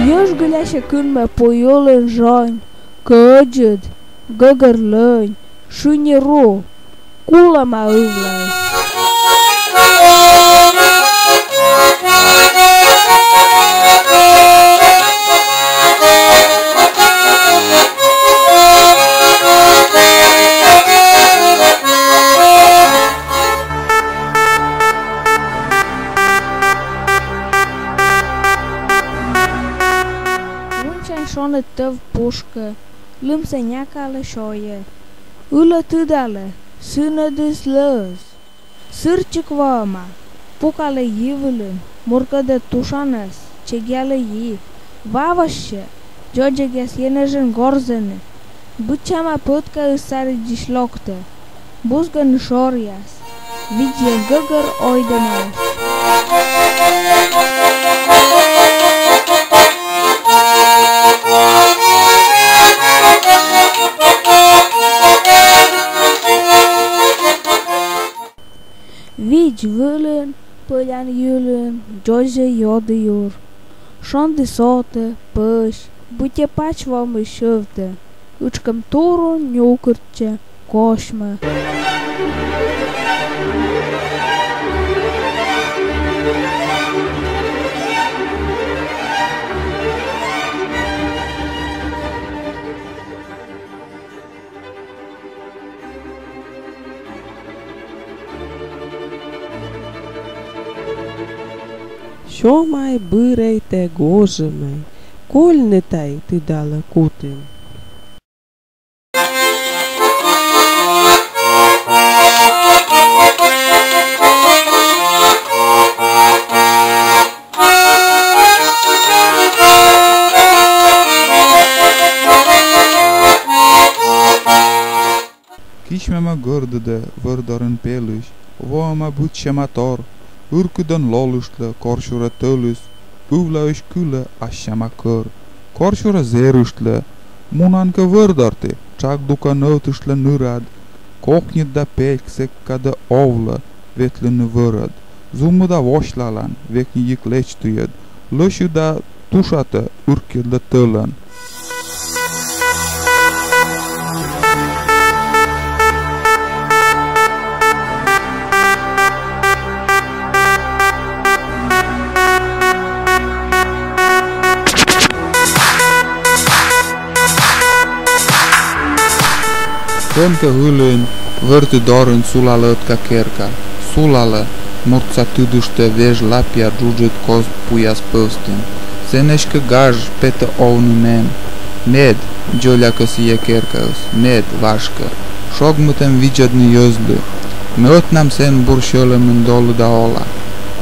Još găleașe când mă poiol în jani, că ăgăd, găgărlăni, șunieru, culă mă ăvlăi. Șonă tăv pușcă, lâm se neaca lășoie, ălă tâdală, sână de slăz, sârcic văma, pucală ivălân, murcă de tușanăs, ce gheală i, vavașă, George gheasjenăjân gorzănă, băceama pătcă îsare gișloctă, buzgăn șorias, vigie găgăr oidănăș. Vici vălân, pălean iulân, George iodăiur, șon de sotă, păși, bute paci vămă șăvtă, ucăm turul niucârce, coșmă. Šo mai bărei te gojă mai, colne tai te dală cutin. Kișmea mă gărdă de vărdar în pelăș, voa mă buce mator, urkudon lolushla korshura tölüs, uvla öşküla aşama kör. Korshura zerüşla, munanka vördarte, çak duka nötüşla nırad, koknidda pelksek kada ovla, vetlini vörad. Zumuda voşlalan, vekni yıkleç tüyed, löşüda tuşata urkidla tölan. Pönkä hylyn, vörty doryn sulala õtka kerka. Sulala, murtsa tüdüște vej lapia rudžet koz pujas păvstin. Seneška gaj peta ovnunen. Ned, džolja si kerkaus, ned, vaška. Šogmutem vidžadni jözlü. Mötnam sen buršölem mendolu da ola.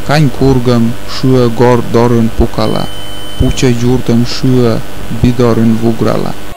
Kaň kurgam, šua gor doryn pukala. Puča jurtam šua bidoryn vugrala.